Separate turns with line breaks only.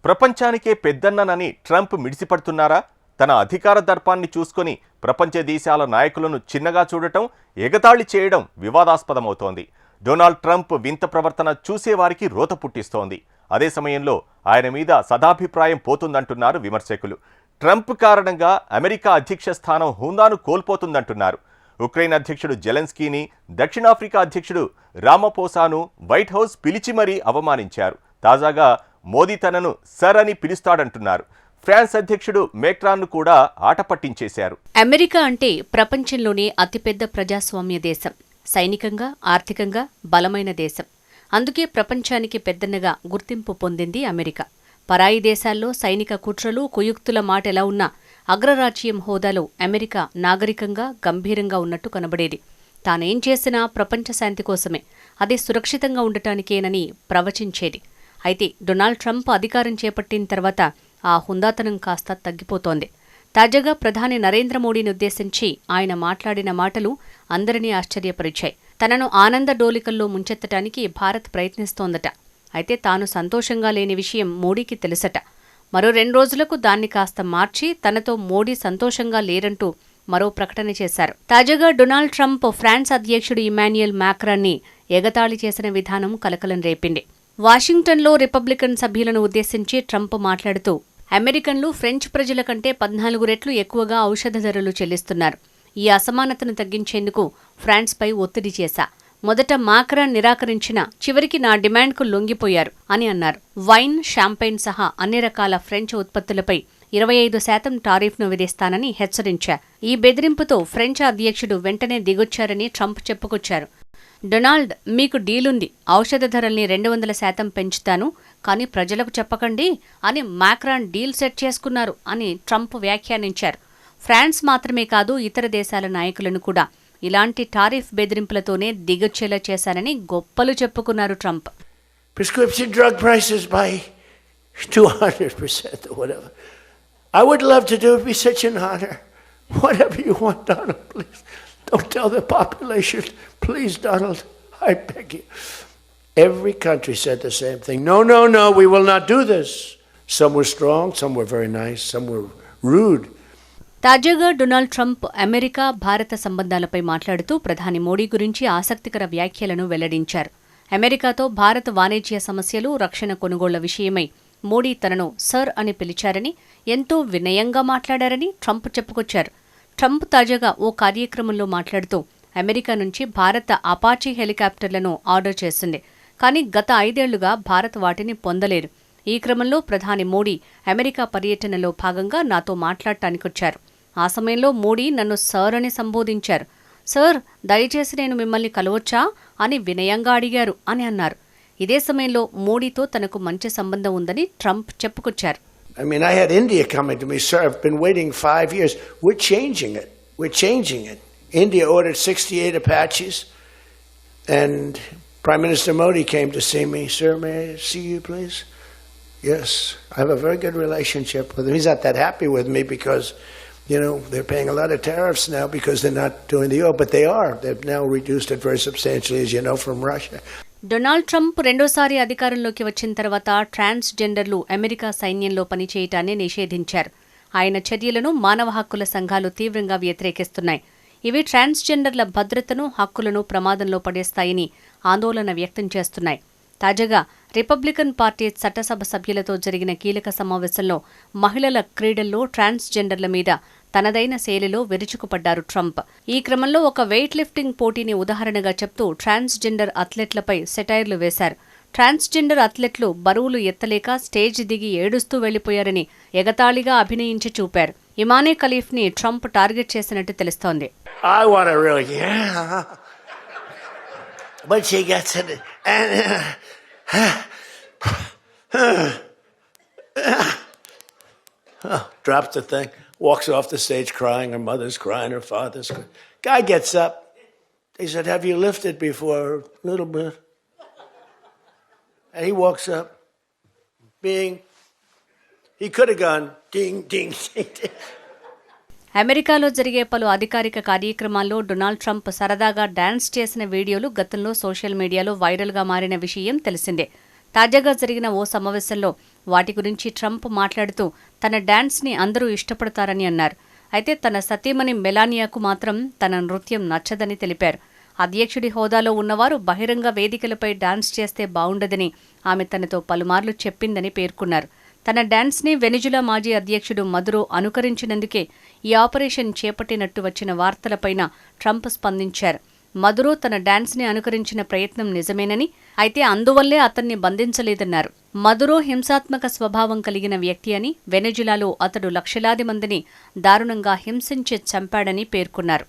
ప్రపంచానికే పెద్దన్ననని ట్రంప్ మిడిసిపడుతున్నారా? తన అధికార దర్పాన్ని చూసుకొని ప్రపంచ దేశాల నాయకులను చిన్నగా చూడటం, ఎగతాళి చేయడం వివాదాస్పదమవుతోంది. డొనాల్డ్ ట్రంప్ వింత ప్రవర్తన చూసేవారికి రోత పుట్టిస్తోంది. అదే సమయంలో ఆయన మీద సదాభిప్రాయం పోతుందంటున్నారు విమర్శకులు. ట్రంప్ కారణంగా అమెరికా అధ్యక్ష స్థానం హోదాను కోల్పోతుందంటున్నారు. ఉక్రెయిన్ అధ్యక్షుడు జెలెన్స్కీని, దక్షిణాఫ్రికా అధ్యక్షుడు రామపోసాను వైట్ హౌస్ పిలిచి మరీ అవమానించారు. తాజాగా మోదీ తనను సర్ అని పిలుస్తాడంటున్నారు. ఫ్రాన్స్ అధ్యక్షుడు మేక్రాన్ను కూడా ఆట పట్టించేశారు.
అమెరికా అంటే ప్రపంచంలోనే అతిపెద్ద ప్రజాస్వామ్య దేశం, సైనికంగా, ఆర్థికంగా బలమైన దేశం. అందుకే ప్రపంచానికి పెద్దన్నగా గుర్తింపు పొందింది అమెరికా. పరాయి దేశాల్లో సైనిక కుట్రలు, కుయుక్తుల మాట ఎలా ఉన్నా అగ్రరాజ్యం హోదాలో అమెరికా నాగరికంగా, గంభీరంగా ఉన్నట్టు కనబడేది. తానేం చేసినా ప్రపంచ శాంతి కోసమే, అది సురక్షితంగా ఉండటానికేనని ప్రవచించేది. అయితే డొనాల్డ్ ట్రంప్ అధికారం చేపట్టిన తర్వాత ఆ హుందాతనం కాస్త తగ్గిపోతోంది. తాజాగా ప్రధాని నరేంద్ర మోడీని ఉద్దేశించి ఆయన మాట్లాడిన మాటలు అందరినీ ఆశ్చర్యపరిచాయి. తనను ఆనంద డోలికల్లో ముంచెత్తటానికి భారత్ ప్రయత్నిస్తోందట. అయితే తాను సంతోషంగా లేని విషయం మోడీకి తెలుసట. మరో 2 రోజులకు దాన్ని కాస్త మార్చి తనతో మోడీ సంతోషంగా లేరంటూ మరో ప్రకటన చేశారు. తాజాగా డొనాల్డ్ ట్రంప్ ఫ్రాన్స్ అధ్యక్షుడు ఇమాన్యుయల్ మాక్రాన్ని ఎగతాళి చేసిన విధానం కలకలం రేపింది. వాషింగ్టన్లో రిపబ్లికన్ సభ్యులను ఉద్దేశించి ట్రంప్ మాట్లాడుతూ, అమెరికన్లు ఫ్రెంచ్ ప్రజల కంటే 14 రెట్లు ఎక్కువగా ఔషధ ధరలు చెల్లిస్తున్నారు. ఈ అసమానతను తగ్గించేందుకు ఫ్రాన్స్పై ఒత్తిడి చేశా. మొదట మాక్రాన్ నిరాకరించినా చివరికి నా డిమాండ్కు లొంగిపోయారు అని అన్నారు. వైన్, షాంపైన్ సహా అన్ని రకాల ఫ్రెంచ్ ఉత్పత్తులపై 25% టారిఫ్ను విధిస్తానని హెచ్చరించారు. ఈ బెదిరింపుతో ఫ్రెంచ్ అధ్యక్షుడు వెంటనే దిగొచ్చారని ట్రంప్ చెప్పుకొచ్చారు. డొనాల్డ్, మీకు డీలుంది, ఔషధ ధరల్ని 200% పెంచుతాను, కానీ ప్రజలకు చెప్పకండి అని మాక్రాన్ డీల్ సెట్ చేసుకున్నారు అని ట్రంప్ వ్యాఖ్యానించారు. ఫ్రాన్స్ మాత్రమే కాదు, ఇతర దేశాల నాయకులను కూడా ఇలాంటి టారిఫ్ బెదిరింపులతోనే దిగొచ్చేలా చేశానని గొప్పలు చెప్పుకున్నారు Trump.
Prescription drug prices by 200% or whatever. I would love to do it, be such an honor. Whatever you want, Donald, please. Don't tell the population. Please, Donald, I beg you. Every country said the same thing. No, no, no, we will not do this. Some were strong, some were very nice, some were rude.
తాజాగా Donald Trump America, భారత సంబంధాలపై మాట్లాడుతూ ప్రధాని మోడీ గురించి ఆసక్తికర వ్యాఖ్యలను వెల్లడించారు. అమెరికాతో భారత్ వాణిజ్య సమస్యలు, రక్షణ కొనుగోళ్ల విషయమై మోడీ తనను సర్ అని పిలిచారని, ఎంతో వినయంగా మాట్లాడారని ట్రంప్ చెప్పుకొచ్చారు. ట్రంప్ తాజాగా ఓ కార్యక్రమంలో మాట్లాడుతూ అమెరికా నుంచి భారత అపాచీ హెలికాప్టర్లను ఆర్డర్ చేసింది. కానీ గత 5 ఏళ్లుగా భారత్ వాటిని పొందలేదు. ఈ క్రమంలో ప్రధాని మోడీ అమెరికా పర్యటనలో భాగంగా నాతో మాట్లాడటానికొచ్చారు. ఆ సమయంలో మోడీ నన్ను సర్ అని సంబోధించారు. సర్, దయచేసి నేను మిమ్మల్ని కలవచ్చా అని వినయంగా అడిగారు అని అన్నారు. ఇదే సమయంలో మోడీతో తనకు మంచి సంబంధం ఉందని ట్రంప్ చెప్పుకొచ్చారు.
I mean, I had India coming to me, sir, I've been waiting 5 years. We're changing it. We're changing it. India ordered 68 Apaches, and Prime Minister Modi came to see me. Sir, may I see you, please? Yes, I have a very good relationship with him. He's not that happy with me because, you know, they're paying a lot of tariffs now because they're not doing the oil, but they are. They've now reduced it very substantially, as you know, from Russia.
Donald Trump రెండోసారి అధికారంలోకి వచ్చిన తర్వాత ట్రాన్స్జెండర్లు America సైన్యంలో పనిచేయటాన్ని నిషేధించారు. ఆయన చర్యలను మానవ హక్కుల సంఘాలు తీవ్రంగా వ్యతిరేకిస్తున్నాయి. ఇవి ట్రాన్స్జెండర్ల భద్రతను, హక్కులను ప్రమాదంలో పడేస్తాయని ఆందోళన వ్యక్తం చేస్తున్నాయి. తాజాగా రిపబ్లికన్ పార్టీ చట్టసభ సభ్యులతో జరిగిన కీలక సమావేశంలో మహిళల క్రీడల్లో ట్రాన్స్జెండర్ల మీద తనదైన శైలిలో విరుచుకుపడ్డారు ట్రంప్. ఈ క్రమంలో ఒక వెయిట్ లిఫ్టింగ్ పోటీని ఉదాహరణగా చెప్తూ ట్రాన్స్జెండర్ అథ్లెట్లపై సెటైర్లు వేశారు. ట్రాన్స్జెండర్ అథ్లెట్లు బరువులు ఎత్తలేక స్టేజ్ దిగి ఏడుస్తూ వెళ్లిపోయారని ఎగతాళిగా అభినయించి చూపారు. ఇమానే ఖలీఫ్ని ట్రంప్ టార్గెట్ చేసినట్టు తెలుస్తోంది.
Drops the thing, walks off the stage crying. Her mother's crying, her father's crying. Guy gets up. He said, have you lifted before? A little bit. And he walks up, he could have gone ding, ding, ding, ding.
అమెరికాలో జరిగే పలు అధికారిక కార్యక్రమాల్లో Donald Trump సరదాగా dance చేసిన వీడియోలు గతంలో social మీడియాలో వైరల్గా మారిన విషయం తెలిసిందే. తాజాగా జరిగిన ఓ సమావేశంలో వాటి గురించి ట్రంప్ మాట్లాడుతూ తన డాన్స్ని అందరూ ఇష్టపడతారని అన్నారు. అయితే తన సతీమణి మెలానియాకు మాత్రం తన నృత్యం నచ్చదని తెలిపారు. అధ్యక్షుడి హోదాలో ఉన్నవారు బహిరంగ వేదికలపై డాన్స్ చేస్తే బావుండదని ఆమె తనతో పలుమార్లు చెప్పిందని పేర్కొన్నారు. తన డాన్స్ని వెనిజులా మాజీ అధ్యక్షుడు మదురో అనుకరించినందుకే ఈ ఆపరేషన్ చేపట్టినట్టు వచ్చిన వార్తలపైన ట్రంప్ స్పందించారు. మదురో తన డాన్స్ని అనుకరించిన ప్రయత్నం నిజమేనని, అయితే అందువల్లే అతన్ని బంధించలేదన్నారు. మదురో హింసాత్మక స్వభావం కలిగిన వ్యక్తి అని, వెనెజులాలో అతడు లక్షలాది మందిని దారుణంగా హింసించి చంపాడని పేర్కొన్నారు.